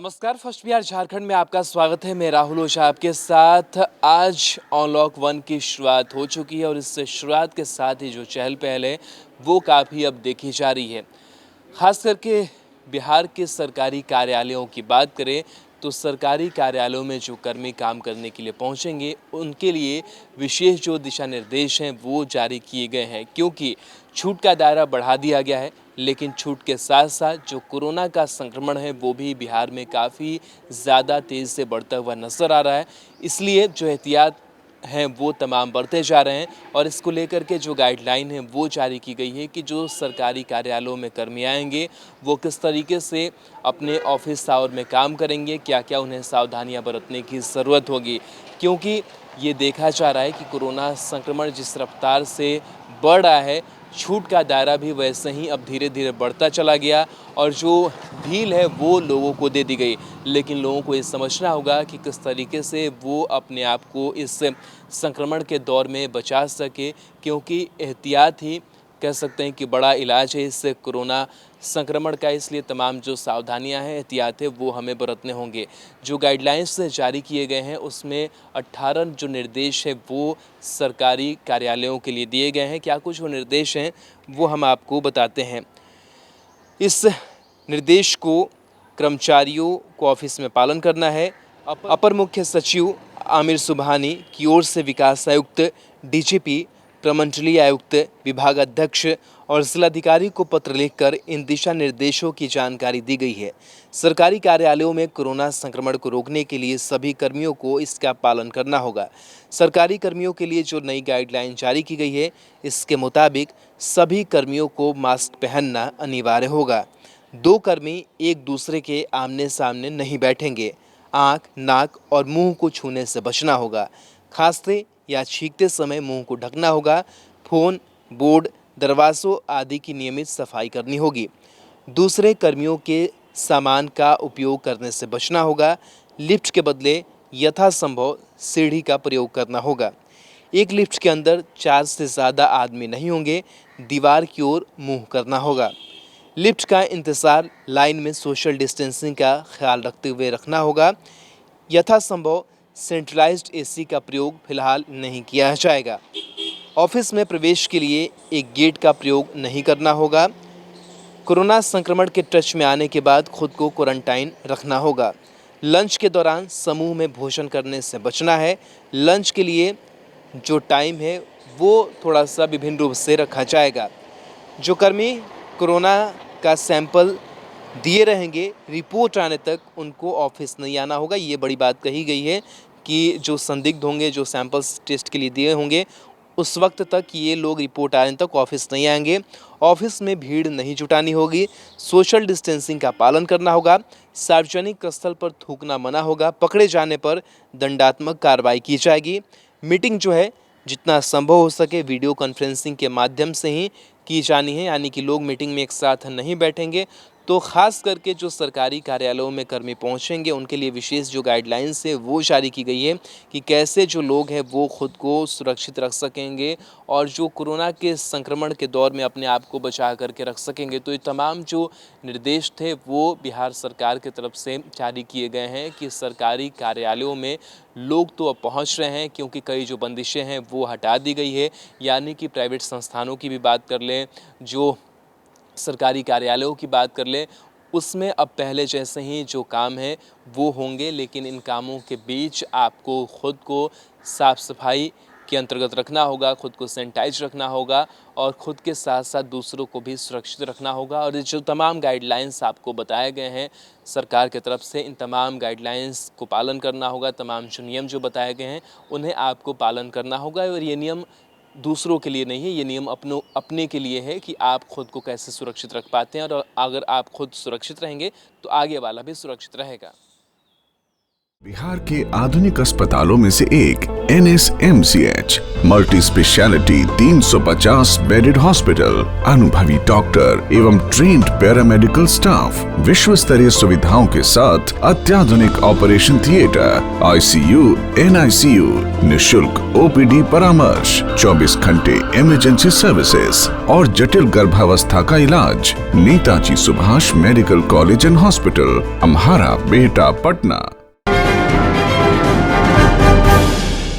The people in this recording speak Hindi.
नमस्कार। फर्स्ट बिहार झारखंड में आपका स्वागत है। मैं राहुल ओझा आपके साथ। आज अनलॉक 1 की शुरुआत हो चुकी है और इस शुरुआत के साथ ही जो चहल पहल है वो काफ़ी अब देखी जा रही है। ख़ास करके बिहार के सरकारी कार्यालयों की बात करें तो सरकारी कार्यालयों में जो कर्मी काम करने के लिए पहुंचेंगे उनके लिए विशेष जो दिशा निर्देश हैं वो जारी किए गए हैं, क्योंकि छूट का दायरा बढ़ा दिया गया है। लेकिन छूट के साथ साथ जो कोरोना का संक्रमण है वो भी बिहार में काफ़ी ज़्यादा तेज़ी से बढ़ता हुआ नज़र आ रहा है। इसलिए जो एहतियात हैं वो तमाम बढ़ते जा रहे हैं और इसको लेकर के जो गाइडलाइन है वो जारी की गई है कि जो सरकारी कार्यालयों में कर्मी आएंगे वो किस तरीके से अपने ऑफिस आवर में काम करेंगे, क्या क्या उन्हें सावधानियां बरतने की ज़रूरत होगी। क्योंकि ये देखा जा रहा है कि कोरोना संक्रमण जिस रफ्तार से बढ़ रहा है, छूट का दायरा भी वैसे ही अब धीरे धीरे बढ़ता चला गया और जो ढील है वो लोगों को दे दी गई। लेकिन लोगों को ये समझना होगा कि किस तरीके से वो अपने आप को इस संक्रमण के दौर में बचा सके, क्योंकि एहतियात ही कह सकते हैं कि बड़ा इलाज है इस कोरोना संक्रमण का। इसलिए तमाम जो सावधानियां हैं, एहतियात है वो हमें बरतने होंगे। जो गाइडलाइंस जारी किए गए हैं उसमें 18 जो निर्देश है वो सरकारी कार्यालयों के लिए दिए गए हैं। क्या कुछ वो निर्देश हैं वो हम आपको बताते हैं। इस निर्देश को कर्मचारियों को ऑफिस में पालन करना है। अपर मुख्य सचिव आमिर सुबहानी की ओर से विकास आयुक्त, डीजीपी, प्रमंडलीय आयुक्त, विभागाध्यक्ष और जिलाधिकारी को पत्र लिखकर इन दिशा निर्देशों की जानकारी दी गई है। सरकारी कार्यालयों में कोरोना संक्रमण को रोकने के लिए सभी कर्मियों को इसका पालन करना होगा। सरकारी कर्मियों के लिए जो नई गाइडलाइन जारी की गई है इसके मुताबिक सभी कर्मियों को मास्क पहनना अनिवार्य होगा। 2 कर्मी एक दूसरे के आमने सामने नहीं बैठेंगे। आँख, नाक और मुंह को छूने से बचना होगा। खांसते या छींकते समय मुंह को ढकना होगा। फ़ोन, बोर्ड, दरवाज़ों आदि की नियमित सफाई करनी होगी। दूसरे कर्मियों के सामान का उपयोग करने से बचना होगा। लिफ्ट के बदले यथासंभव सीढ़ी का प्रयोग करना होगा। एक लिफ्ट के अंदर 4 से ज़्यादा आदमी नहीं होंगे। दीवार की ओर मुँह करना होगा। लिफ्ट का इंतज़ार लाइन में सोशल डिस्टेंसिंग का ख्याल रखते हुए रखना होगा। यथासंभव सेंट्रलाइज्ड एसी का प्रयोग फिलहाल नहीं किया जाएगा। ऑफिस में प्रवेश के लिए एक गेट का प्रयोग नहीं करना होगा। कोरोना संक्रमण के टच में आने के बाद खुद को क्वारंटाइन रखना होगा। लंच के दौरान समूह में भोजन करने से बचना है। लंच के लिए जो टाइम है वो थोड़ा सा विभिन्न रूप से रखा जाएगा। जो कर्मी कोरोना का सैंपल दिए रहेंगे, रिपोर्ट आने तक उनको ऑफिस नहीं आना होगा। ये बड़ी बात कही गई है कि जो संदिग्ध होंगे, जो सैंपल्स टेस्ट के लिए दिए होंगे, उस वक्त तक ये लोग रिपोर्ट आने तक ऑफिस नहीं आएंगे। ऑफिस में भीड़ नहीं जुटानी होगी। सोशल डिस्टेंसिंग का पालन करना होगा। सार्वजनिक स्थल पर थूकना मना होगा। पकड़े जाने पर दंडात्मक कार्रवाई की जाएगी। मीटिंग जो है जितना संभव हो सके वीडियो कॉन्फ्रेंसिंग के माध्यम से ही की जानी है, यानी कि लोग मीटिंग में एक साथ नहीं बैठेंगे। तो ख़ास करके जो सरकारी कार्यालयों में कर्मी पहुंचेंगे उनके लिए विशेष जो गाइडलाइंस है वो जारी की गई है कि कैसे जो लोग हैं वो खुद को सुरक्षित रख सकेंगे और जो कोरोना के संक्रमण के दौर में अपने आप को बचा करके रख सकेंगे। तो ये तमाम जो निर्देश थे वो बिहार सरकार की तरफ से जारी किए गए हैं कि सरकारी कार्यालयों में लोग तो अब पहुंच रहे हैं, क्योंकि कई जो बंदिशें हैं वो हटा दी गई है। यानी कि प्राइवेट संस्थानों की भी बात कर लें, जो सरकारी कार्यालयों की बात कर लें, उसमें अब पहले जैसे ही जो काम है वो होंगे, लेकिन इन कामों के बीच आपको खुद को साफ़ सफाई के अंतर्गत रखना होगा, खुद को सैनिटाइज रखना होगा और ख़ुद के साथ साथ दूसरों को भी सुरक्षित रखना होगा। और जो तमाम गाइडलाइंस आपको बताए गए हैं सरकार की तरफ से, इन तमाम गाइडलाइंस को पालन करना होगा। तमाम जो नियम जो बताए गए हैं उन्हें आपको पालन करना होगा और ये नियम दूसरों के लिए नहीं है, ये नियम अपने के लिए है कि आप खुद को कैसे सुरक्षित रख पाते हैं। और अगर आप खुद सुरक्षित रहेंगे तो आगे वाला भी सुरक्षित रहेगा। बिहार के आधुनिक अस्पतालों में से एक NSMCH multi speciality 350 bedded hospital, अनुभवी डॉक्टर एवं ट्रेन्ड पैरामेडिकल स्टाफ, विश्व स्तरीय सुविधाओं के साथ अत्याधुनिक ऑपरेशन थिएटर, ICU, NICU, निशुल्क OPD परामर्श, 24 घंटे इमरजेंसी सर्विसेज और जटिल गर्भावस्था का इलाज। Netaji Subhash medical college and hospital, Amhara, Bihta, Patna.